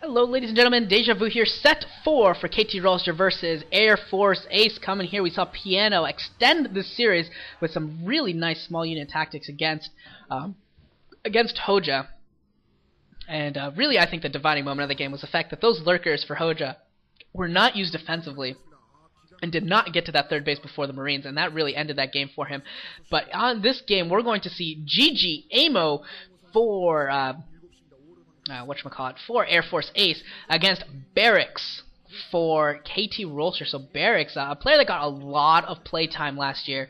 Hello, ladies and gentlemen. Deja Vu here. Set 4 for KT Rolster versus Air Force Ace. Coming here, we saw Piano extend this series with some really nice small unit tactics against Hoja. And really, I think the dividing moment of the game was the fact that those lurkers for Hoja were not used defensively and did not get to that third base before the Marines, and that really ended that game for him. But on this game, we're going to see ggaemo for for Air Force Ace against Barracks for KT Rolster. So Barracks, a player that got a lot of play time last year.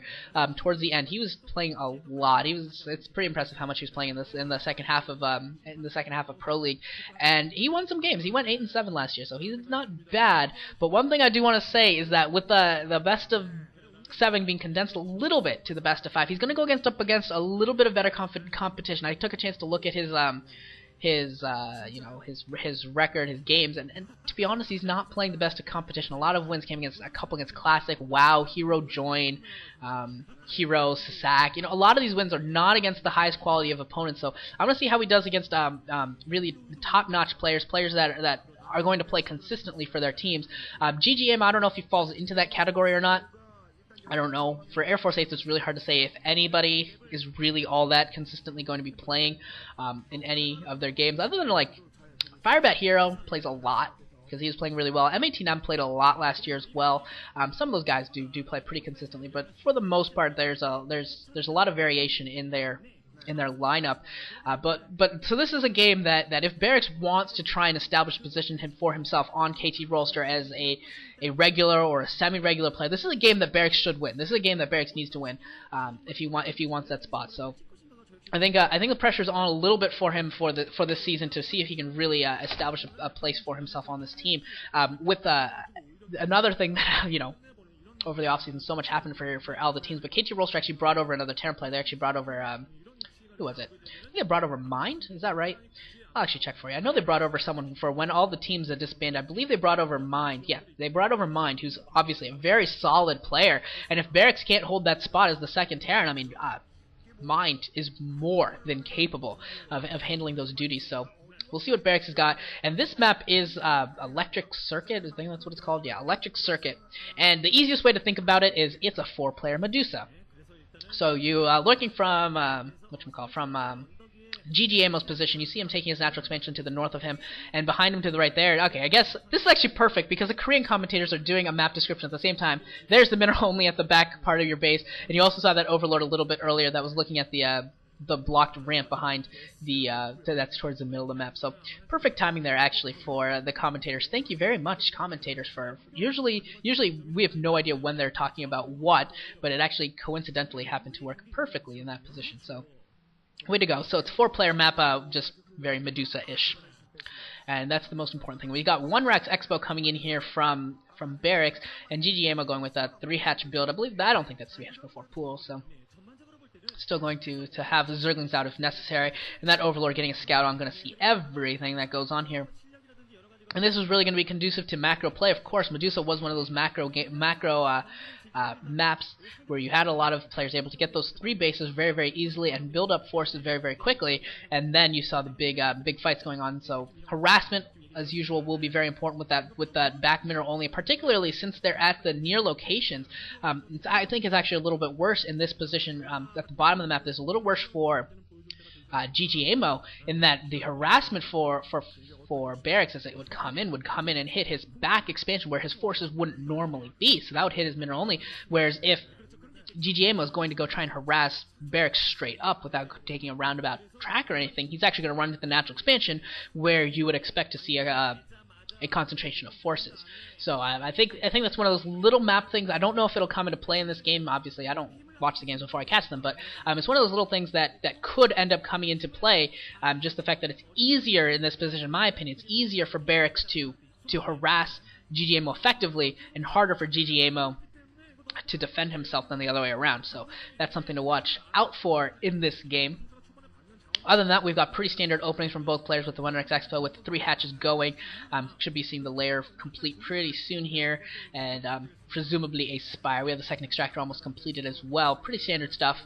Towards the end, he was playing a lot. It's pretty impressive how much he was playing in the second half of Pro League, and he won some games. He went 8-7 last year, so he's not bad. But one thing I do want to say is that with the best of 7 being condensed a little bit to the best of 5, he's going to go up against a little bit of better competition. I took a chance to look at his record, his games, and to be honest, he's not playing the best of competition. A lot of wins came against a couple against Classic, WoW, Hero Join, Hero, Sasak. A lot of these wins are not against the highest quality of opponents. So I want to see how he does against really top-notch players that are going to play consistently for their teams. ggaemo, I don't know if he falls into that category or not. I don't know. For Air Force Ace, it's really hard to say if anybody is really all that consistently going to be playing in any of their games. Other than, like, Firebat Hero plays a lot because he was playing really well. M18M played a lot last year as well. Some of those guys do play pretty consistently, but for the most part, there's a lot of variation in their lineup. So this is a game that if Barracks wants to try and establish position for himself on KT Rolster as a regular or a semi-regular player, this is a game that Barracks should win. This is a game that Barracks needs to win if he wants that spot. So I think the pressure's on a little bit for him for this season to see if he can really establish a place for himself on this team. With another thing that over the offseason, so much happened for all the teams, but KT Rolster actually brought over another Terran player. They actually brought over who was it? I think they brought over Mind. Is that right? I'll actually check for you. I know they brought over someone for when all the teams had disbanded. I believe they brought over Mind. Yeah, they brought over Mind, who's obviously a very solid player. And if Barracks can't hold that spot as the second Terran, I mean, Mind is more than capable of handling those duties. So we'll see what Barracks has got. And this map is Electric Circuit. I think that's what it's called. Yeah, Electric Circuit. And the easiest way to think about it is it's a 4-player Medusa. So you looking from ggaemo's position, you see him taking his natural expansion to the north of him, and behind him to the right there. Okay, I guess this is actually perfect because the Korean commentators are doing a map description at the same time. There's the mineral only at the back part of your base, and you also saw that Overlord a little bit earlier that was looking at the blocked ramp behind that's towards the middle of the map. So perfect timing there actually for the commentators. Thank you very much, commentators, for usually we have no idea when they're talking about what, but it actually coincidentally happened to work perfectly in that position. So way to go. So it's a 4-player map, just very Medusa-ish. And that's the most important thing. We got one Rax Expo coming in here from Barracks, and ggaemo going with a 3-hatch build. I don't think that's 3-hatch before pool, so still going to have the Zerglings out if necessary, and that Overlord getting a scout on, going to see everything that goes on here. And this is really going to be conducive to macro play. Of course, Medusa was one of those macro maps where you had a lot of players able to get those 3 bases very, very easily and build up forces very, very quickly. And then you saw the big fights going on. So harassment, as usual, will be very important with that back mineral only, particularly since they're at the near locations. I think it's actually a little bit worse in this position at the bottom of the map. There's a little worse for ggaemo in that the harassment for Barracks as it would come in and hit his back expansion where his forces wouldn't normally be. So that would hit his mineral only. Whereas if ggaemo is going to go try and harass Barracks straight up without taking a roundabout track or anything, he's actually going to run into the natural expansion where you would expect to see a concentration of forces. So I think that's one of those little map things. I don't know if it'll come into play in this game. Obviously, I don't watch the games before I catch them, but it's one of those little things that could end up coming into play. Just the fact that it's easier in this position, in my opinion, it's easier for Barracks to harass ggaemo effectively and harder for ggaemo to defend himself than the other way around. So that's something to watch out for in this game. Other than that, we've got pretty standard openings from both players with the 1X Expo with the 3 hatches going. Should be seeing the layer complete pretty soon here, and presumably a Spire. We have the second Extractor almost completed as well. Pretty standard stuff.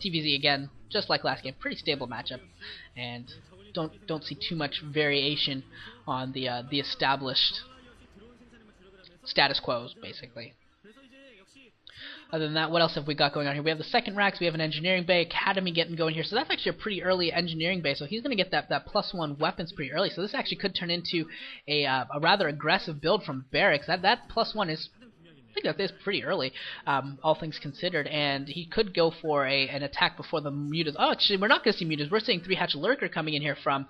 TVZ again, just like last game, pretty stable matchup. And don't see too much variation on the established status quos, basically. Other than that, what else have we got going on here? We have the second racks, we have an engineering bay, academy getting going here. So that's actually a pretty early engineering bay. So he's going to get that +1 weapons pretty early. So this actually could turn into a rather aggressive build from Barracks. That +1 is, I think that is pretty early, all things considered. And he could go for an attack before the mutas. Oh, actually, we're not going to see mutas. We're seeing 3-hatch lurker coming in here from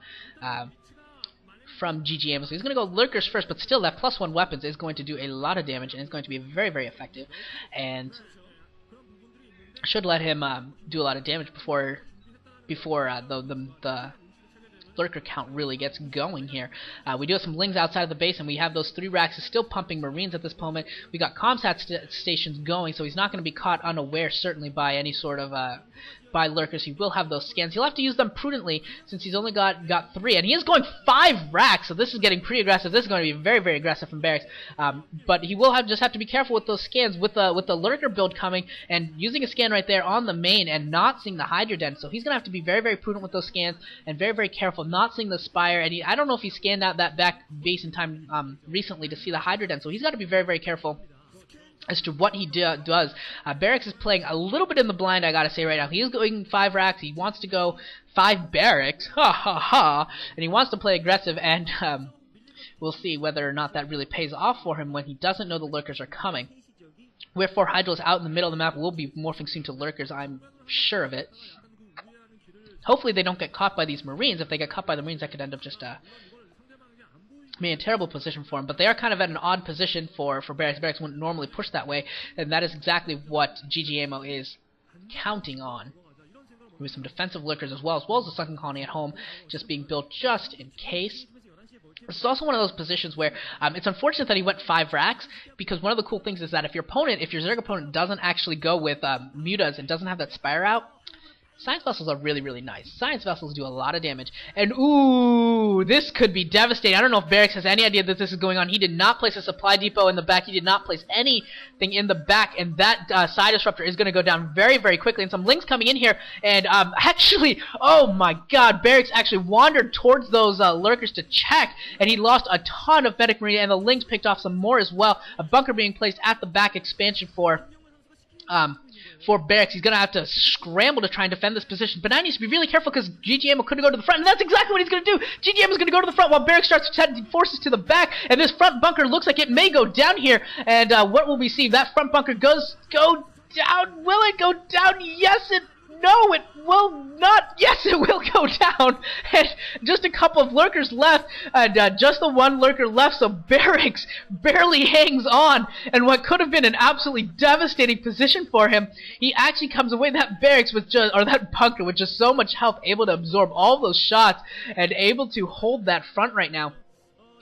ggaemo. So he's going to go lurkers first, but still that +1 weapons is going to do a lot of damage, and it's going to be very, very effective, and should let him do a lot of damage before the lurker count really gets going here. We do have some lings outside of the base, and we have those 3 racks still pumping marines at this moment. We got comsat stations going, so he's not going to be caught unaware, certainly, by any sort of by lurkers. He will have those scans. He'll have to use them prudently since he's only got 3, and he is going 5 racks, so this is getting pretty aggressive. This is going to be very, very aggressive from Barracks, but he will just have to be careful with those scans with the lurker build coming and using a scan right there on the main and not seeing the Hydra Den. So he's going to have to be very, very prudent with those scans and very, very careful not seeing the Spire. And I don't know if he scanned out that back base in time recently to see the Hydra Den, so he's got to be very, very careful as to what he does. Barracks is playing a little bit in the blind, I gotta say right now. He is going 5 racks. He wants to go 5 Barracks, ha ha ha, and he wants to play aggressive, and we'll see whether or not that really pays off for him when he doesn't know the lurkers are coming. Wherefore Hydra's out in the middle of the map will be morphing soon to lurkers, I'm sure of it. Hopefully they don't get caught by these marines. If they get caught by the marines, that could end up just be a terrible position for him, but they are kind of at an odd position for Barracks. Barracks wouldn't normally push that way, and that is exactly what ggaemo is counting on. With some defensive lurkers as well as the sunken colony at home, just being built just in case. This is also one of those positions where it's unfortunate that he went 5 racks, because one of the cool things is that if your Zerg opponent doesn't actually go with mutas and doesn't have that Spire out, Science Vessels are really, really nice. Science Vessels do a lot of damage. And, ooh, this could be devastating. I don't know if Barracks has any idea that this is going on. He did not place a supply depot in the back. He did not place anything in the back. And that side disruptor is going to go down very, very quickly. And some lings coming in here. And, actually, oh my god, Barracks actually wandered towards those lurkers to check. And he lost a ton of medic marine. And the lings picked off some more as well. A bunker being placed at the back expansion for Barracks. He's going to have to scramble to try and defend this position. But now he needs to be really careful because ggaemo could go to the front. And that's exactly what he's going to do. ggaemo is going to go to the front while Barracks starts sending forces to the back. And this front bunker looks like it may go down here. And what will we see? That front bunker go down. Will it go down? Yes, no, it will not. Yes, it will go down. And just a couple of lurkers left, and just the one lurker left, so Barracks barely hangs on. And what could have been an absolutely devastating position for him, he actually comes away that Barracks with that bunker with just so much health, able to absorb all those shots and able to hold that front right now.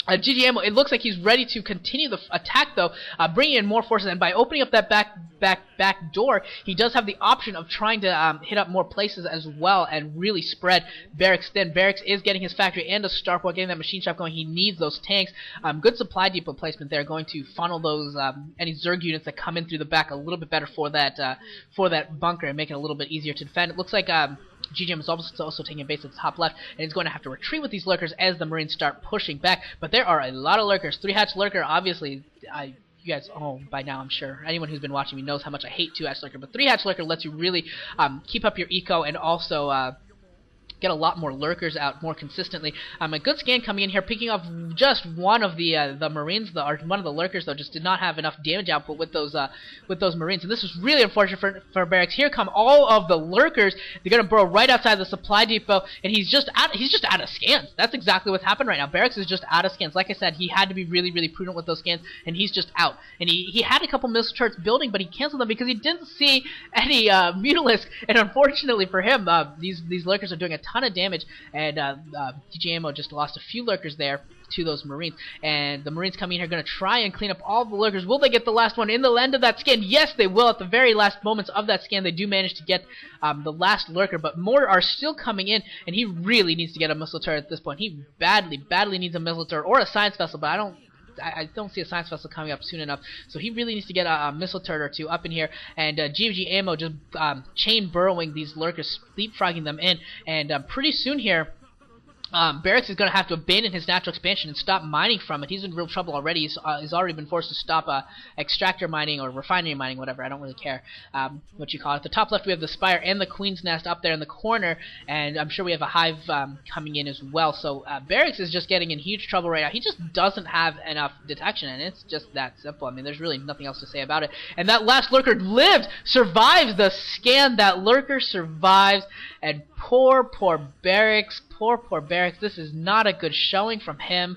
ggaemo, it looks like he's ready to continue the attack, though, bringing in more forces, and by opening up that back door, he does have the option of trying to hit up more places as well and really spread Barracks thin. Barracks is getting his factory and a starport, getting that machine shop going. He needs those tanks. Good supply depot placement there, going to funnel those any Zerg units that come in through the back a little bit better for that bunker and make it a little bit easier to defend. It looks like ggaemo is also taking a base at the top left, and he's going to have to retreat with these lurkers as the marines start pushing back. But there are a lot of lurkers. 3-hatch lurker, obviously, you guys, by now I'm sure, anyone who's been watching me knows how much I hate 2-hatch lurker, but 3-hatch lurker lets you really keep up your eco and also get a lot more lurkers out more consistently. A good scan coming in here, picking off just one of the marines, or one of the lurkers, though, just did not have enough damage output with those marines, and this is really unfortunate for Barracks. Here come all of the lurkers. They're gonna burrow right outside the supply depot, and he's just out of scans. That's exactly what's happened right now. Barracks is just out of scans. Like I said, he had to be really, really prudent with those scans, and he's just out. And he had a couple missile turrets building, but he canceled them because he didn't see any Mutalisk, and unfortunately for him, these lurkers are doing a ton of damage, and ggaemo just lost a few lurkers there to those marines, and the marines coming in here are going to try and clean up all the lurkers. Will they get the last one in the end of that scan? Yes, they will. At the very last moments of that scan, they do manage to get the last lurker, but more are still coming in, and he really needs to get a missile turret at this point. He badly needs a missile turret or a science vessel, but I don't see a science vessel coming up soon enough, so he really needs to get a missile turret or two up in here, and ggaemo just chain burrowing these lurkers, leapfrogging them in, and pretty soon here, Barracks is going to have to abandon his natural expansion and stop mining from it. He's in real trouble already. He's already been forced to stop extractor mining or refinery mining, whatever. I don't really care what you call it. At the top left, we have the Spire and the Queen's Nest up there in the corner, and I'm sure we have a Hive coming in as well. So Barracks is just getting in huge trouble right now. He just doesn't have enough detection, and it's just that simple. I mean, there's really nothing else to say about it. And that last Lurker lived, survives the scan. That Lurker survives, and poor Barracks. Poor Barracks. This is not a good showing from him.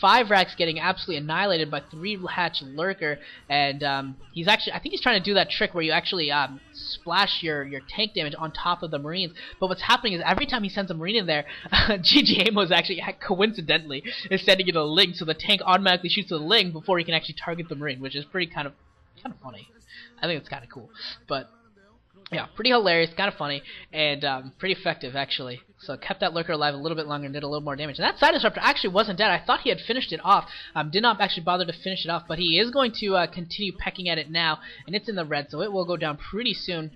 5 racks getting absolutely annihilated by 3 hatch Lurker, and he's actually, I think he's trying to do that trick where you actually splash your tank damage on top of the Marines. But what's happening is every time he sends a Marine in there, ggaemo is actually coincidentally is sending it a Ling, so the tank automatically shoots the Ling before he can actually target the Marine, which is pretty kind of funny. I think it's kind of cool, but yeah, pretty hilarious, kind of funny, and pretty effective, actually. So kept that Lurker alive a little bit longer and did a little more damage. And that Side Disruptor actually wasn't dead. I thought he had finished it off. Did not actually bother to finish it off, but he is going to continue pecking at it now, and it's in the red, so it will go down pretty soon.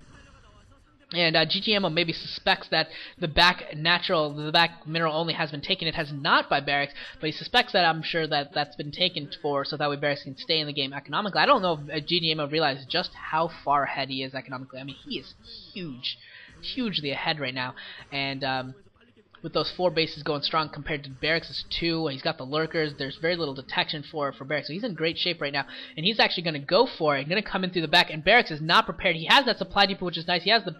And ggaemo maybe suspects that the back mineral only has been taken. It has not by Barracks, but he suspects that, I'm sure, that that's been taken for so that way Barracks can stay in the game economically. I don't know if ggaemo realizes just how far ahead he is economically. I mean, he is hugely ahead right now, and with those 4 bases going strong compared to Barracks' 2, he's got the Lurkers. There's very little detection for Barracks, so he's in great shape right now, and he's actually going to go for it. He's going to come in through the back, and Barracks is not prepared. He has that supply depot, which is nice. He has the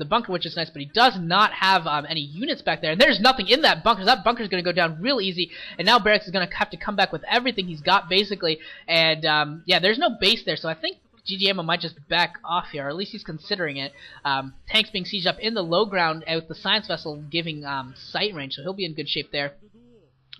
bunker, which is nice, but he does not have any units back there, and there's nothing in that bunker. That bunker is going to go down real easy, and now Barracks is going to have to come back with everything he's got, basically, and yeah, there's no base there, so I think ggaemo might just back off here, or at least he's considering it. Tanks being sieged up in the low ground with the science vessel giving sight range, so he'll be in good shape there.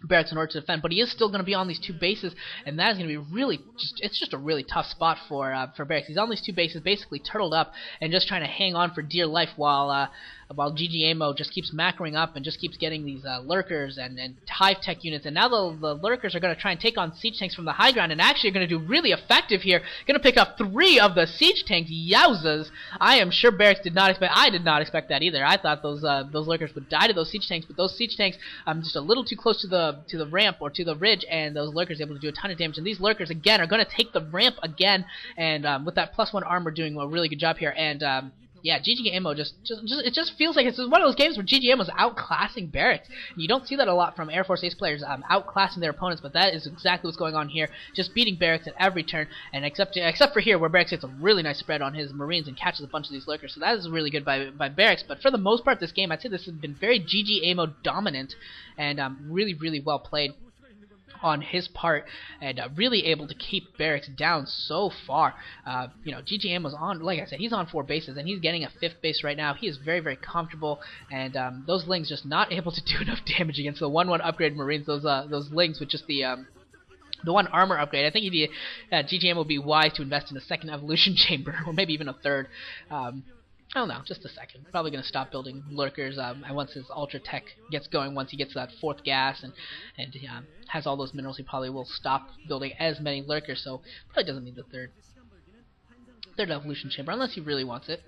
Barracks in order to defend, but he is still going to be on these 2 bases, and that is going to be really it's just a really tough spot for Barracks. He's on these 2 bases, basically turtled up and just trying to hang on for dear life while ggaemo just keeps macroing up and just keeps getting these Lurkers and Hive Tech units. And now the Lurkers are going to try and take on siege tanks from the high ground, and actually are going to do really effective here. Going to pick up 3 of the siege tanks. Yowzas! I am sure Barracks did not expect. I did not expect that either. I thought those Lurkers would die to those siege tanks, but those siege tanks just a little too close to the ramp or to the ridge, and those Lurkers able to do a ton of damage. And these Lurkers again are going to take the ramp again, and with that +1 armor doing a really good job here. And yeah, ggaemo it just feels like it's one of those games where ggaemo is outclassing Barracks. You don't see that a lot from Air Force Ace players outclassing their opponents, but that is exactly what's going on here. Just beating Barracks at every turn, and except for here where Barracks gets a really nice spread on his Marines and catches a bunch of these Lurkers. So that is really good by Barracks. But for the most part, this game, I'd say this has been very ggaemo dominant, and really well played on his part, and really able to keep Barracks down so far. You know, ggaemo's on, like I said, he's on 4 bases, and he's getting a 5th base right now. He is very comfortable, and those Lings just not able to do enough damage against the 1/1 upgrade Marines. Those Lings with just the 1 armor upgrade. I think ggaemo would be wise to invest in a 2nd evolution chamber, or maybe even a 3rd. I don't know, just a 2nd. Probably going to stop building Lurkers and once his Ultra Tech gets going, once he gets that 4th gas and has all those minerals, he probably will stop building as many Lurkers, so probably doesn't need the 3rd evolution chamber, unless he really wants it.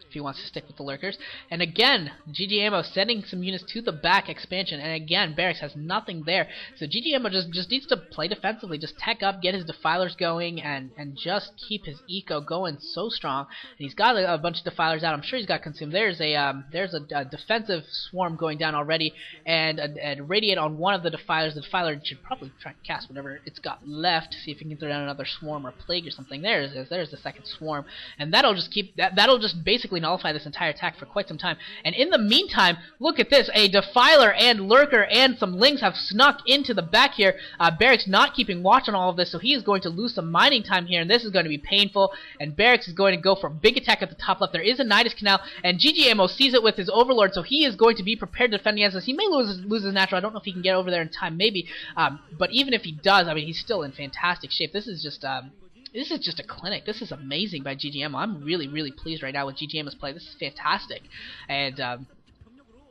If he wants to stick with the Lurkers. And again, ggaemo sending some units to the back expansion, and again, Barracks has nothing there. So ggaemo just needs to play defensively, just tech up, get his defilers going, and just keep his eco going so strong. And he's got a bunch of defilers out. I'm sure he's got consumed. There's a defensive swarm going down already, and a radiate on one of the defilers. The defiler should probably try and cast whatever it's got left, see if he can throw down another swarm or plague or something. There's the 2nd swarm, and that'll just basically nullify this entire attack for quite some time. And in the meantime, look at this, a Defiler and Lurker and some Lings have snuck into the back here. Barracks not keeping watch on all of this, so he is going to lose some mining time here, and this is going to be painful, and Barracks is going to go for a big attack at the top left. There is a Nidus Canal, and ggaemo sees it with his Overlord, so he is going to be prepared to defend against this. He may lose his natural. I don't know if he can get over there in time, maybe, but even if he does, I mean, he's still in fantastic shape. This is just a clinic. This is amazing by ggaemo. I'm really pleased right now with ggaemo's play. This is fantastic. And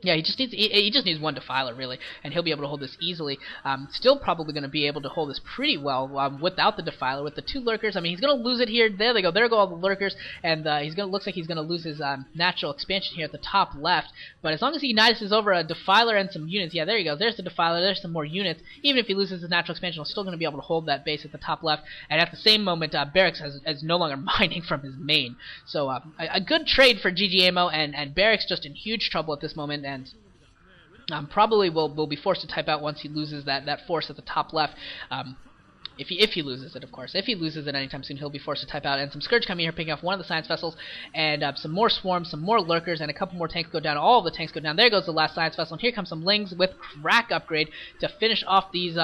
Yeah, he just needs one Defiler really, and he'll be able to hold this easily. Still probably going to be able to hold this pretty well without the Defiler. With the 2 Lurkers, I mean, he's going to lose it here. There they go. There go all the Lurkers, and looks like he's going to lose his natural expansion here at the top left. But as long as he unites over a Defiler and some units, yeah, there you go. There's the Defiler. There's some more units. Even if he loses his natural expansion, he's still going to be able to hold that base at the top left. And at the same moment, Barracks is no longer mining from his main. So a good trade for ggaemo, and Barracks just in huge trouble at this moment, and probably will be forced to type out once he loses that force at the top left. If he loses it, of course. If he loses it anytime soon, he'll be forced to type out. And some Scourge coming here, picking off one of the Science Vessels, and some more Swarms, some more Lurkers, and a couple more tanks go down. All of the tanks go down. There goes the last Science Vessel, and here comes some Lings with Crack upgrade to finish off these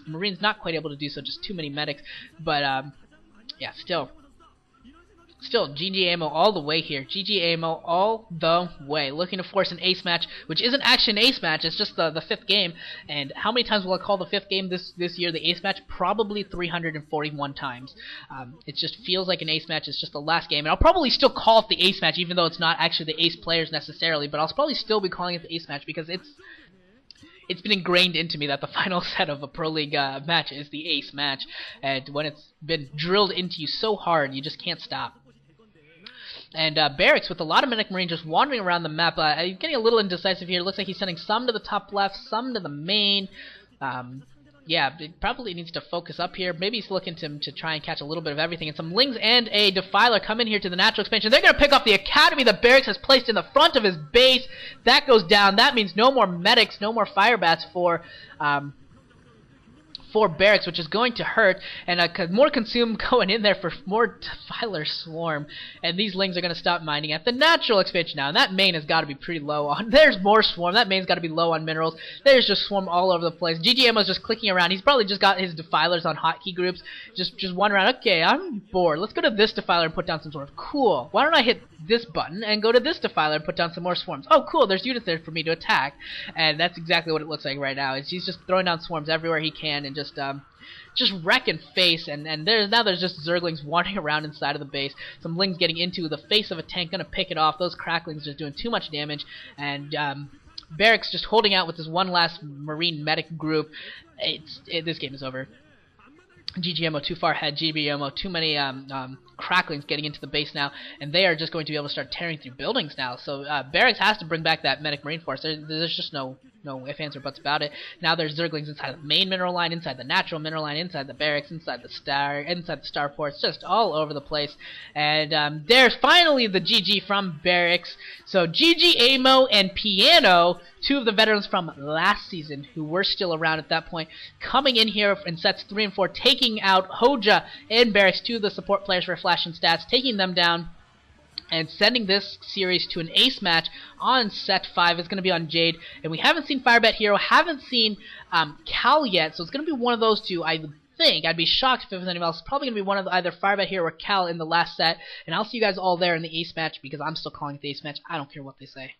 Marines. Not quite able to do so, just too many medics. But yeah, still, ggaemo all the way here. ggaemo all the way. Looking to force an ace match, which isn't actually an ace match, it's just the 5th game. And how many times will I call the 5th game this year the ace match? Probably 341 times. It just feels like an ace match. It's just the last game. And I'll probably still call it the ace match, even though it's not actually the ace players necessarily. But I'll probably still be calling it the ace match because it's been ingrained into me that the final set of a Pro League match is the ace match. And when it's been drilled into you so hard, you just can't stop. And Barracks, with a lot of Medic Marine just wandering around the map, getting a little indecisive here. Looks like he's sending some to the top left, some to the main. Yeah, it probably needs to focus up here. Maybe he's looking to try and catch a little bit of everything. And some Lings and a Defiler come in here to the natural expansion. They're going to pick off the Academy that Barracks has placed in the front of his base. That goes down. That means no more medics, no more fire bats for Barracks, which is going to hurt, and more Consume going in there for more Defiler Swarm, and these Lings are going to stop mining at the natural expansion now, and that main has got to be pretty low on. There's more Swarm. That main's got to be low on minerals. There's just Swarm all over the place. ggaemo's just clicking around. He's probably just got his Defilers on hotkey groups, just wandering around. Okay, I'm bored. Let's go to this Defiler and put down some Swarms. Cool. Why don't I hit this button and go to this Defiler and put down some more Swarms? Oh, cool. There's units there for me to attack, and that's exactly what it looks like right now. He's just throwing down Swarms everywhere he can, and just wrecking face, and there's just Zerglings wandering around inside of the base. Some Lings getting into the face of a tank, gonna pick it off. Those Cracklings just doing too much damage, and Barracks just holding out with this one last Marine medic group. This game is over. ggaemo too far ahead. ggaemo too many Cracklings getting into the base now, and they are just going to be able to start tearing through buildings now. So Barracks has to bring back that medic Marine force. There's just no ifs, ands, or buts about it. Now there's Zerglings inside the main mineral line, inside the natural mineral line, inside the Barracks, inside the starports, just all over the place. And there's finally the GG from Barracks. So ggaemo and Piano, 2 of the veterans from last season who were still around at that point, coming in here in sets 3 and 4, taking out Hoja and Barracks, 2 of the support players for Flash and Stats, taking them down, and sending this series to an ace match on set 5. Is going to be on Jade, and we haven't seen Firebat Hero, haven't seen Cal yet, so it's going to be one of those 2. I think I'd be shocked if it was anyone else. It's probably going to be one of either Firebat Hero or Cal in the last set, and I'll see you guys all there in the ace match, because I'm still calling it the ace match. I don't care what they say.